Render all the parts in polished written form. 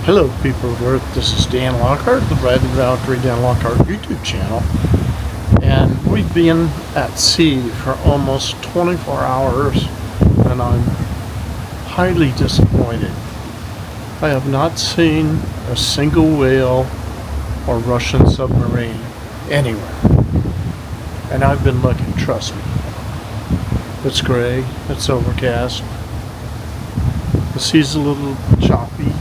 Hello people of Earth, this is Dan Lockhart, the Honda Valkyrie Dan Lockhart YouTube channel, and we've been at sea for almost 24 hours and I'm highly disappointed. I have not seen a single whale or Russian submarine anywhere, and I've been looking, trust me. It's gray, it's overcast, the sea's a little choppy,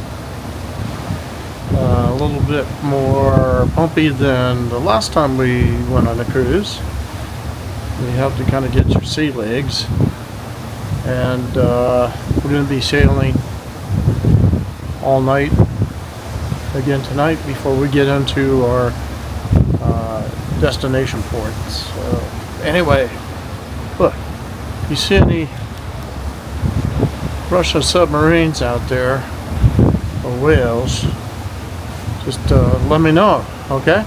a little bit more bumpy than the last time we went on a cruise. You have to kind of get your sea legs, and we're going to be sailing all night again tonight before we get into our destination port. So anyway, look, you see any Russian submarines out there or whales, just let me know, okay?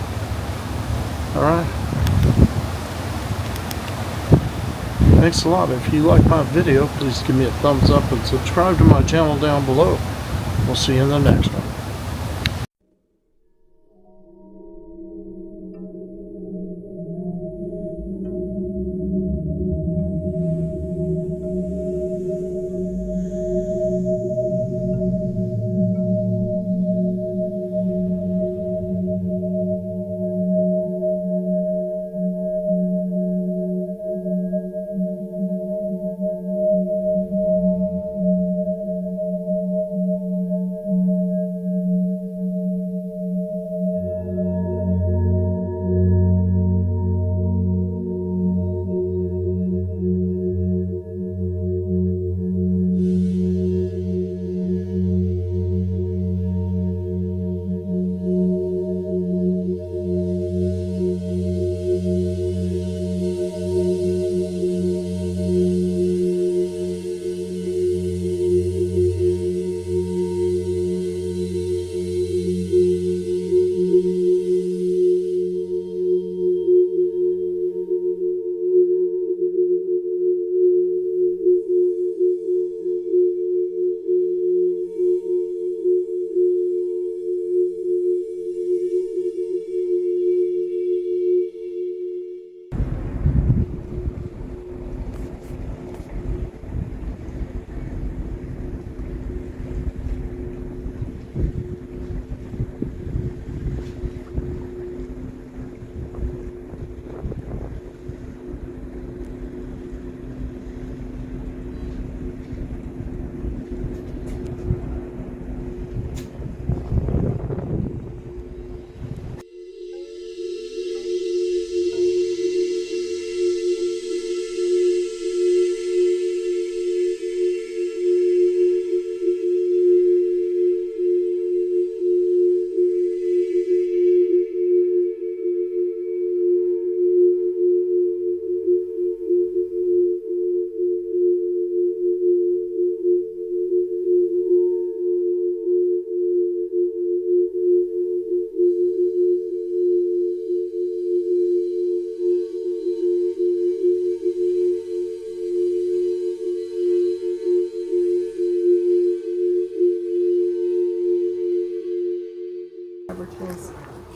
Alright. Thanks a lot. If you like my video, please give me a thumbs up and subscribe to my channel down below. We'll see you in the next one.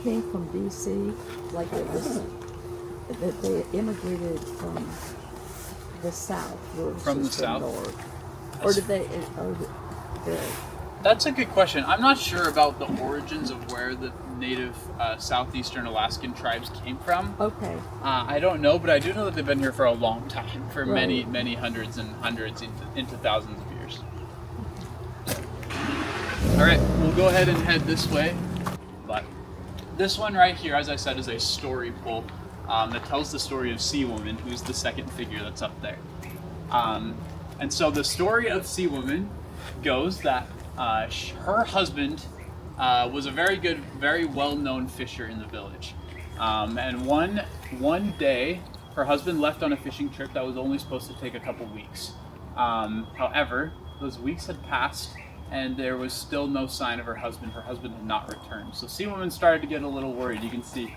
Came from DC, like it was that they immigrated from the south, from the south, north, or did they? That's a good question. I'm not sure about the origins of where the native southeastern Alaskan tribes came from. Okay. I don't know, but I do know that they've been here for a long time, for Right. many hundreds and hundreds into thousands of years. All right, we'll go ahead and head this way. But this one right here, as I said, is a story pole that tells the story of Sea Woman, who's the second figure that's up there. And so the story of Sea Woman goes that her husband was a very good, very well-known fisher in the village. And one day, her husband left on a fishing trip that was only supposed to take a couple weeks. However, those weeks had passed, and there was still no sign of her husband. Her husband had not returned. So Sea Woman started to get a little worried. You can see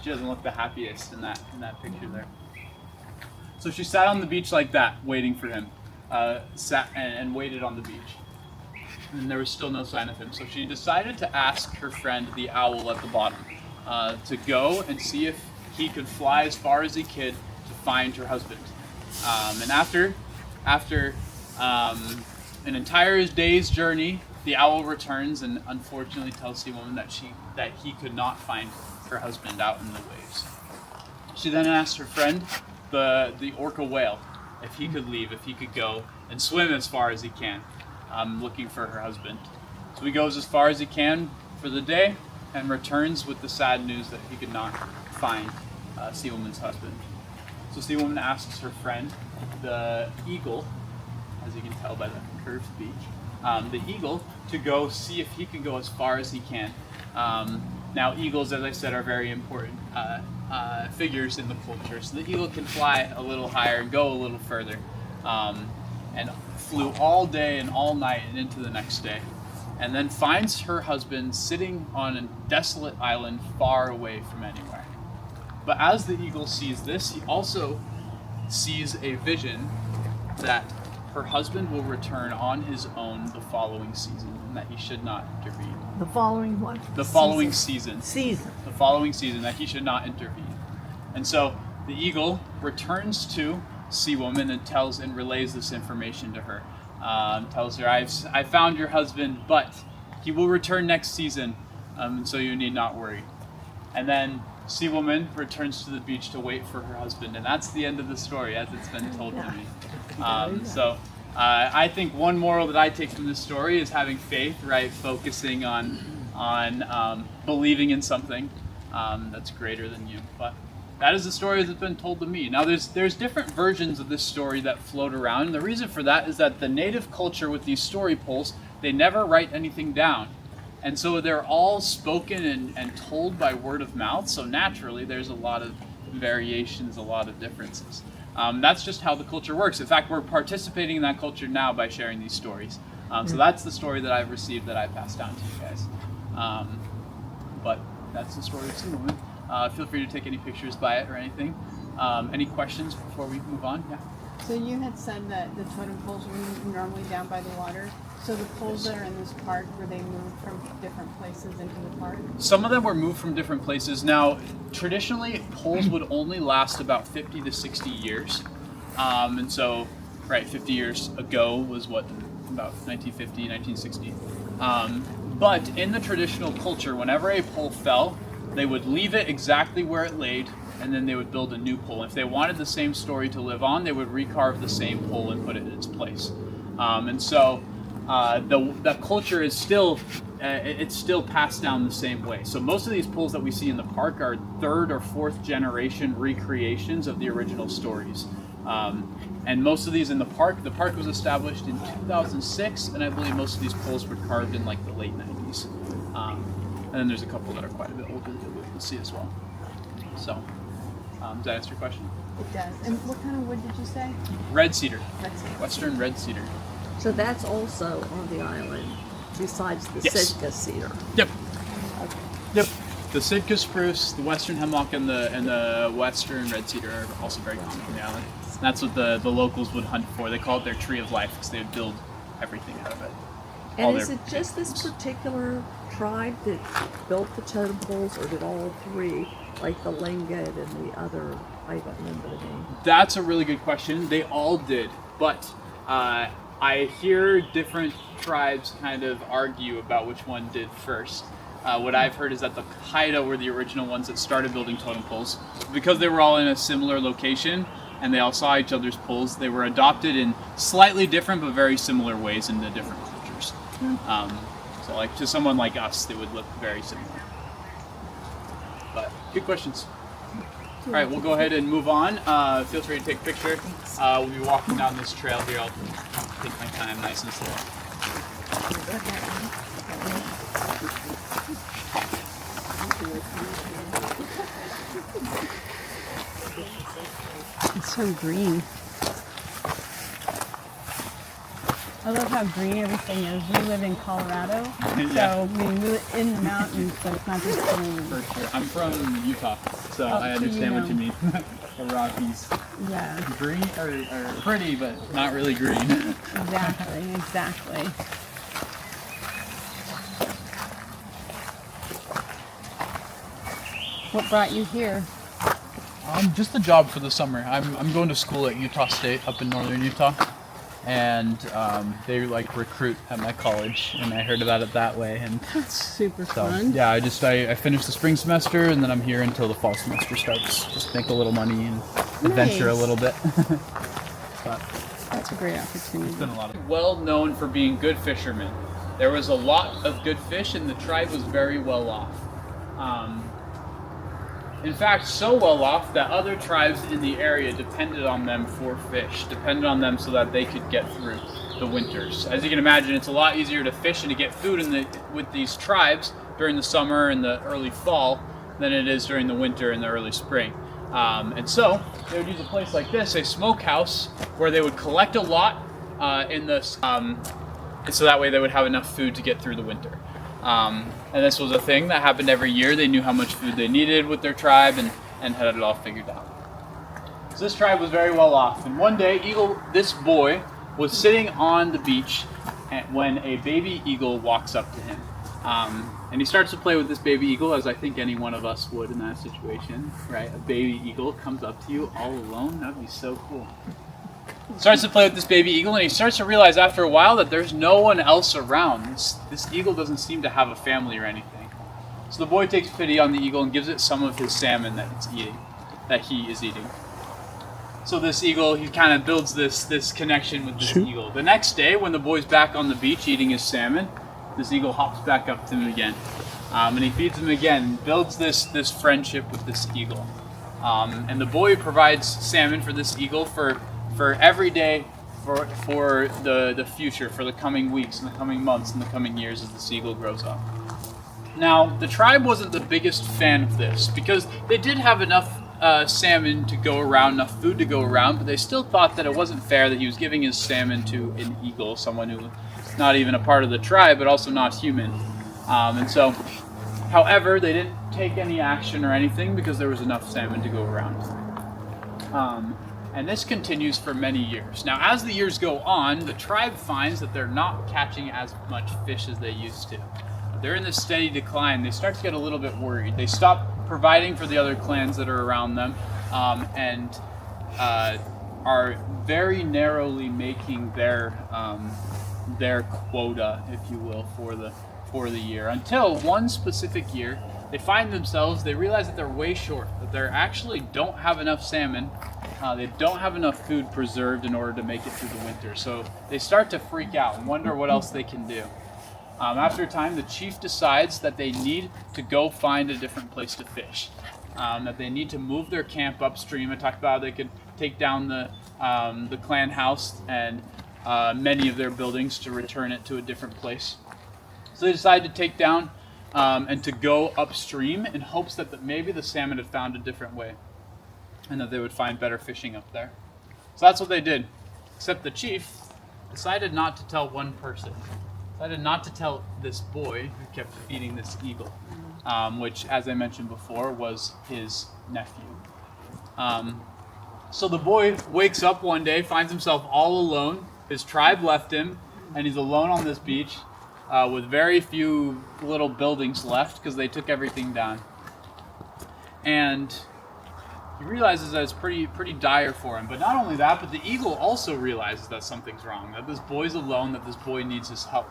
she doesn't look the happiest in that picture there. So she sat on the beach like that, waiting for him. Sat and waited on the beach. and there was still no sign of him. So she decided to ask her friend, the owl at the bottom, to go and see if he could fly as far as he could to find her husband. And after an entire day's journey, the owl returns and unfortunately tells the woman that he could not find her husband out in the waves. She then asked her friend, the orca whale, if he could leave, if he could go and swim as far as he can, looking for her husband. So he goes as far as he can for the day and returns with the sad news that he could not find Sea Woman's husband. So Sea Woman asks her friend, the eagle, as you can tell by the curved beak, the eagle, to go see if he can go as far as he can. Now, eagles, as I said, are very important figures in the culture. So the eagle can fly a little higher and go a little further, and flew all day and all night and into the next day, and then finds her husband sitting on a desolate island far away from anywhere. But as the eagle sees this, he also sees a vision that her husband will return on his own the following season, and that he should not intervene. The following what? The following season. Season. The following season, that he should not intervene. And so the eagle returns to Sea Woman and relays this information to her. Tells her, I found your husband, but he will return next season, so you need not worry. And then Sea Woman returns to the beach to wait for her husband, and that's the end of the story as it's been told to me. I think one moral that I take from this story is having faith, right? Focusing on believing in something that's greater than you. But that is the story that's been told to me. Now, there's different versions of this story that float around, and the reason for that is that the native culture with these story poles, they never write anything down. And so they're all spoken and told by word of mouth, so naturally there's a lot of variations, a lot of differences. That's just how the culture works. In fact, we're participating in that culture now by sharing these stories. So that's the story that I've received that I passed down to you guys. But that's the story of Sea Woman. Feel free to take any pictures by it or anything. Any questions before we move on? Yeah. So you had said that the totem poles were normally down by the water. So the poles that are in this park, were they moved from different places into the park? Some of them were moved from different places. Now, traditionally, poles would only last about 50 to 60 years. And so, 50 years ago was what, about 1950, 1960. But in the traditional culture, whenever a pole fell, they would leave it exactly where it laid, and then they would build a new pole. If they wanted the same story to live on, they would recarve the same pole and put it in its place. And so the culture is still it's still passed down the same way. So most of these poles that we see in the park are third or fourth generation recreations of the original stories. And most of these in the park was established in 2006, and I believe most of these poles were carved in like the late 90s. And then there's a couple that are quite a bit older that we'll see as well. So, does that answer your question? It does. And what kind of wood did you say? Red cedar. Red cedar. Western red cedar. So that's also on the island, besides the Yes. Sitka cedar. Yep. Yep. The Sitka spruce, the western hemlock, and the western red cedar are also very common on the island. And that's what the locals would hunt for. They call it their tree of life because they would build everything out of it. And is it just this particular tribe that built the totem poles, or did all three, like the Tlingit and the other, I don't remember the name? That's a really good question. They all did, but I hear different tribes kind of argue about which one did first. What I've heard is that the Haida were the original ones that started building totem poles. Because they were all in a similar location and they all saw each other's poles, they were adopted in slightly different but very similar ways in the different cultures. So like to someone like us, they would look very similar. But good questions. All right, we'll go ahead and move on. Feel free to take a picture. We'll be walking down this trail here. I'll take my time nice and slow. It's so green. I love how green everything is. We live in Colorado, so we live in the mountains, so it's not just green. For sure. I'm from Utah, so I understand what you mean. The Rockies. Yeah, Green are pretty, but not really green. exactly. What brought you here? Just a job for the summer. I'm going to school at Utah State up in northern Utah, and they like recruit at my college, and I heard about it that way. And That's super so fun. yeah, I finished the spring semester, and then I'm here until the fall semester starts. Just make a little money and adventure a Nice. little bit. But That's a great opportunity. it's been a lot of well known for being good fishermen. There was a lot of good fish, and the tribe was very well off. In fact, so well off that other tribes in the area depended on them for fish, depended on them so that they could get through the winters. As you can imagine, it's a lot easier to fish and to get food with these tribes during the summer and the early fall than it is during the winter and the early spring. And so they would use a place like this, a smokehouse, where they would collect a lot in the so that way they would have enough food to get through the winter. And this was a thing that happened every year. They knew how much food they needed with their tribe and had it all figured out. So this tribe was very well off. And one day, this boy was sitting on the beach when a baby eagle walks up to him. And he starts to play with this baby eagle, as I think any one of us would in that situation, right? A baby eagle comes up to you all alone. That would be so cool. Starts to play with this baby eagle, and he starts to realize after a while that there's no one else around. This eagle doesn't seem to have a family or anything. So the boy takes pity on the eagle and gives it some of his salmon that he is eating. So this eagle, he kind of builds this connection with this eagle. The next day, when the boy's back on the beach eating his salmon, this eagle hops back up to him again, and he feeds him again, builds this friendship with this eagle. And the boy provides salmon for this eagle for every day for the future, for the coming weeks and the coming months and the coming years as the eagle grows up. Now, the tribe wasn't the biggest fan of this because they did have enough salmon to go around, enough food to go around, but they still thought that it wasn't fair that he was giving his salmon to an eagle, someone who was not even a part of the tribe, but also not human. And so, however, they didn't take any action or anything because there was enough salmon to go around. And this continues for many years. Now, as the years go on, the tribe finds that they're not catching as much fish as they used to. They're in this steady decline. They start to get a little bit worried. They stop providing for the other clans that are around them, and are very narrowly making their quota, if you will, for the year. Until one specific year, they realize that they're way short, that they actually don't have enough salmon. They don't have enough food preserved in order to make it through the winter. So they start to freak out and wonder what else they can do. After a time, the chief decides that they need to go find a different place to fish. That they need to move their camp upstream. I talked about how they could take down the clan house and many of their buildings to return it to a different place. So they decide to take down and to go upstream in hopes that maybe the salmon had found a different way and that they would find better fishing up there. So that's what they did. Except the chief decided not to tell one person. Decided not to tell this boy who kept feeding this eagle, which, as I mentioned before, was his nephew. So the boy wakes up one day, finds himself all alone. His tribe left him, and he's alone on this beach with very few little buildings left because they took everything down. And he realizes that it's pretty dire for him. But not only that, but the eagle also realizes that something's wrong, that this boy's alone, that this boy needs his help.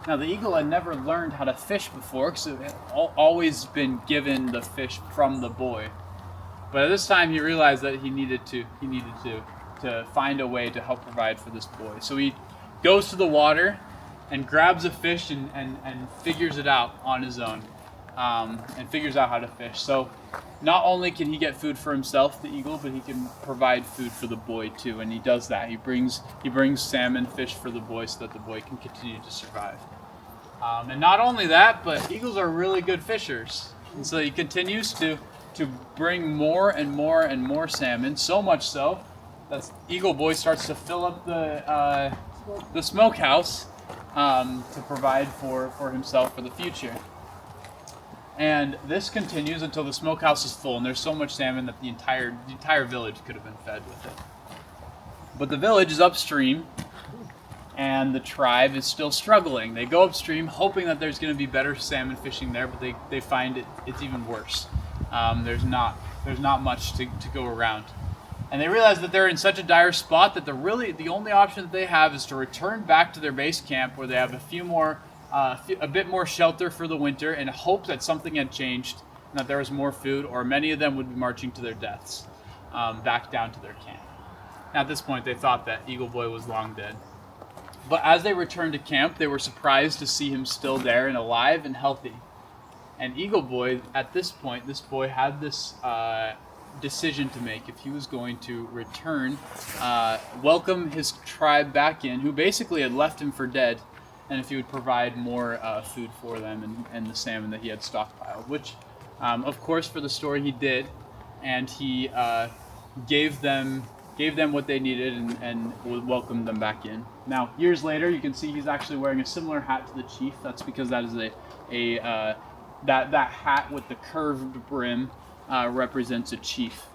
Now, the eagle had never learned how to fish before because it had always been given the fish from the boy. But at this time, he realized that he needed to find a way to help provide for this boy. So he goes to the water and grabs a fish and figures it out on his own. And figures out how to fish. So not only can he get food for himself, the eagle, but he can provide food for the boy too. And he does that. He brings salmon fish for the boy so that the boy can continue to survive. And not only that, but eagles are really good fishers. And so he continues to bring more and more and more salmon. So much so that Eagle Boy starts to fill up the smokehouse to provide for himself for the future. And this continues until the smokehouse is full, and there's so much salmon that the entire village could have been fed with it. But the village is upstream, and the tribe is still struggling. They go upstream hoping that there's going to be better salmon fishing there, but they find it's even worse. There's not much to go around. And they realize that they're in such a dire spot that the only option that they have is to return back to their base camp where they have a bit more shelter for the winter and hope that something had changed and that there was more food, or many of them would be marching to their deaths back down to their camp. At this point, they thought that Eagle Boy was long dead. But as they returned to camp, they were surprised to see him still there and alive and healthy. And Eagle Boy, at this point, this boy had this decision to make if he was going to return, welcome his tribe back in, who basically had left him for dead, and if he would provide more food for them and the salmon that he had stockpiled, which, of course, for the story he did, and he gave them what they needed and welcomed them back in. Now, years later, you can see he's actually wearing a similar hat to the chief. That's because that is that hat with the curved brim represents a chief,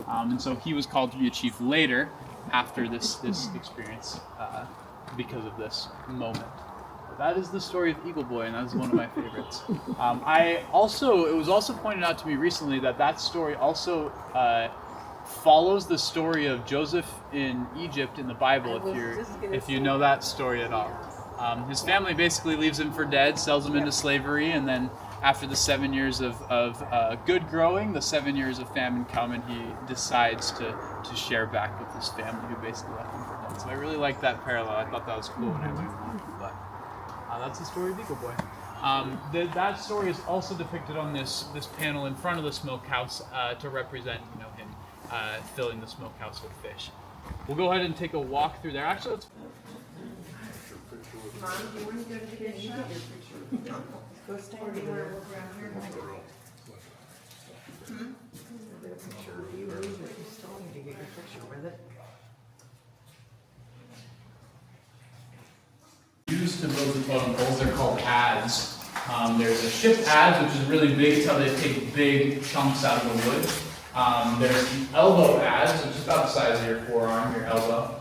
and so he was called to be a chief later after this experience because of this moment. But that is the story of Eagle Boy, and that is one of my favorites. It was also pointed out to me recently that story also follows the story of Joseph in Egypt in the Bible, if you know that story at all. His family basically leaves him for dead, sells him into slavery, and then after the 7 years of good growing, the 7 years of famine come, and he decides to share back with his family who basically left him for dead. So I really like that parallel. I thought that was cool when I learned that. But that's the story of Eagle Boy. That story is also depicted on this panel in front of the smokehouse to represent him filling the smokehouse with fish. We'll go ahead and take a walk through there. Actually, let's. Mom, do you want to go to the gift shop? Go stay over there. Used to build the totem poles, they're called adze. There's a ship adze, which is really big. It's how they take big chunks out of the wood. There's the elbow adze, which is about the size of your forearm, your elbow,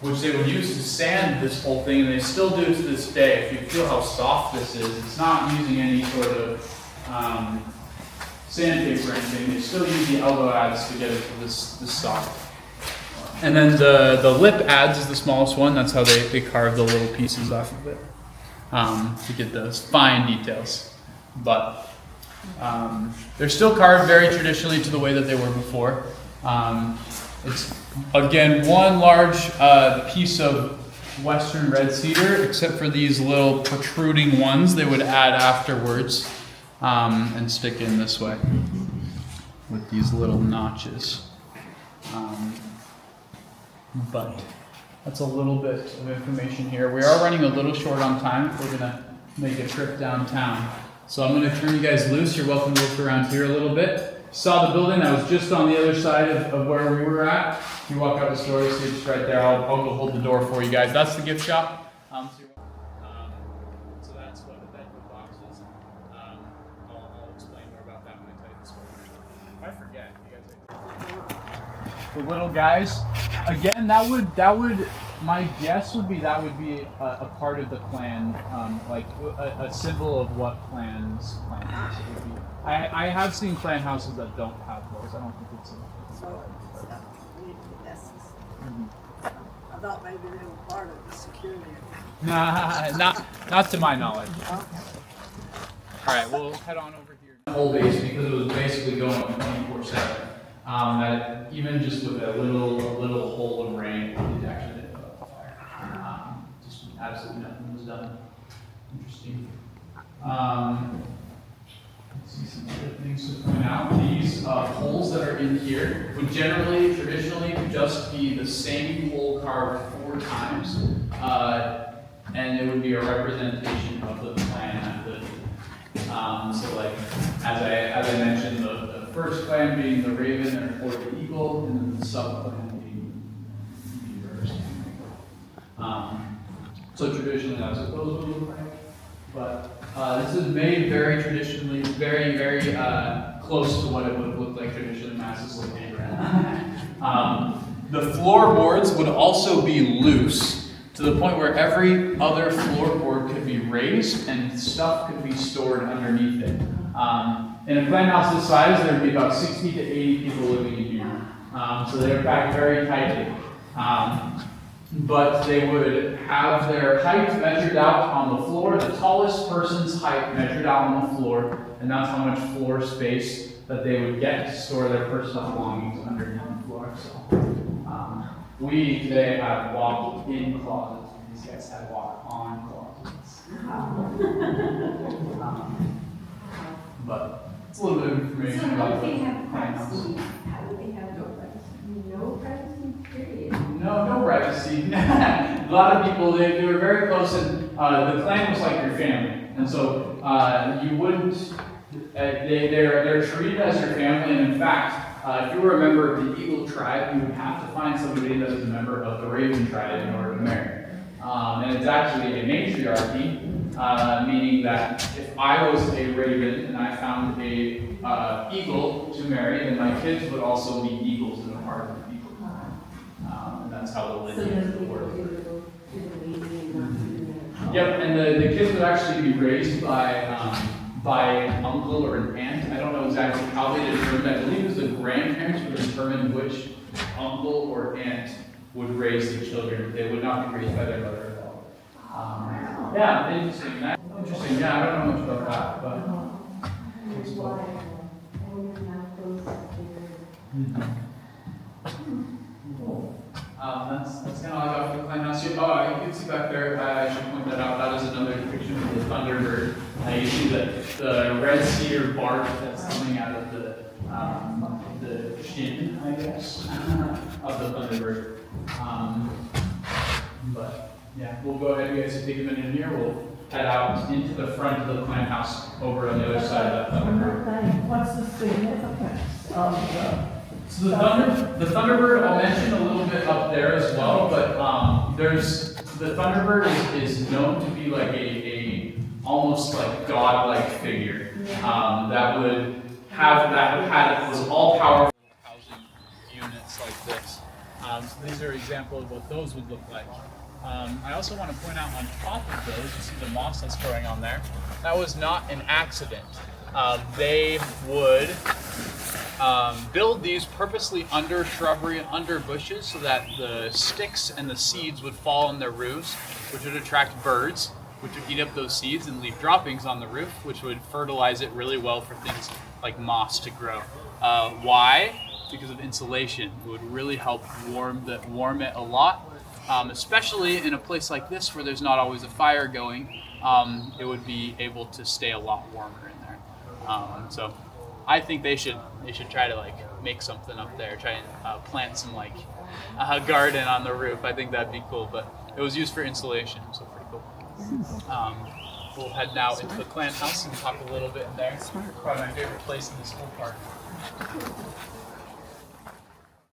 which they would use to sand this whole thing, and they still do to this day. If you feel how soft this is, it's not using any sort of sandpaper or anything. They still use the elbow adze to get it to this soft. And then the lip adze is the smallest one. That's how they carve the little pieces off of it to get those fine details. But they're still carved very traditionally to the way that they were before. It's, again, one large piece of western red cedar, except for these little protruding ones they would add afterwards and stick in this way with these little notches. But that's a little bit of information here. We are running a little short on time if we're going to make a trip downtown. So I'm going to turn you guys loose. You're welcome to look around here a little bit. Saw the building that was just on the other side of where we were at. If you walk out the store, you see it's right there. I'll go hold the door for you guys. That's the gift shop. So that's what the bedroom box is. I'll explain more about that when I tell you the story. If I forget, you guys. The little guys. Again, that would. My guess would be that would be a part of the clan, like a symbol of what clan's clan house it would be. I have seen clan houses that don't have those. I don't think it's. I thought maybe they were part of the security. Nah, not to my knowledge. All right, we'll head on over here. Whole base, because it was basically going 24/7. That even just with a little hole of rain, it actually didn't put out the fire. Just absolutely nothing was done. Interesting. Let's see some other things to point out. These holes that are in here would traditionally just be the same hole carved 4 times, and it would be a representation of the clan activity. So, like as I mentioned, the first clan being the raven or the eagle, and then the sub-clan being the bird. So traditionally that's what those would look like. But this is made very traditionally, very, very close to what it would look like traditionally, masses like Abraham. The floorboards would also be loose to the point where every other floorboard could be raised and stuff could be stored underneath it. In a clan house this size, there would be about 60 to 80 people living in here. So they're packed very tightly. But they would have their height measured out on the floor, the tallest person's height measured out on the floor, and that's how much floor space that they would get to store their personal belongings underneath the floor. So, we today have walk-in closets. These guys have walk-on closets. But it's a little bit of information So how about do the they have clan house. privacy? How do they have no privacy? No privacy, period. No privacy. A lot of people, they were very close, and the clan was like your family. And so you wouldn't, they're treated as your family, and in fact, if you were a member of the Eagle tribe, you would have to find somebody that was a member of the Raven tribe in order to marry. And it's actually a matriarchy, meaning that if I was a raven and I found a eagle to marry, then my kids would also be eagles and a part of the eagle. And that's how the lineage would work. Yep, and the kids would actually be raised by an uncle or an aunt. I don't know exactly how they determined. I believe it was the grandparents would determine which uncle or aunt would raise the children. They would not be raised by their mother at all. Yeah, interesting. Interesting. Yeah, I don't know much about that, but. That's kind of like off the clan house. You can see back there, I should point that out, that is another depiction of the Thunderbird. You see the red cedar bark that's coming out of the shin, I guess, of the Thunderbird. But yeah, we'll go ahead, you guys can take a minute in here, we'll head out into the front of the clan house over on the other side of that Thunderbird. What's the significance of So the Thunderbird, I'll mention a little bit up there as well, but the Thunderbird is known to be like a almost like godlike figure that was all powerful housing units like this. So these are examples of what those would look like. I also want to point out on top of those, you see the moss that's growing on there. That was not an accident. They would build these purposely under shrubbery and under bushes so that the sticks and the seeds would fall on their roofs, which would attract birds, which would eat up those seeds and leave droppings on the roof, which would fertilize it really well for things like moss to grow. Why? Because of insulation. It would really help warm it a lot, especially in a place like this where there's not always a fire going. It would be able to stay a lot warmer in there. So I think they should try to like make something up there, try and plant some like a garden on the roof. I think that'd be cool, but it was used for insulation, so pretty cool. We'll head now into the clan house and talk a little bit in there. It's probably my favorite place in this whole park.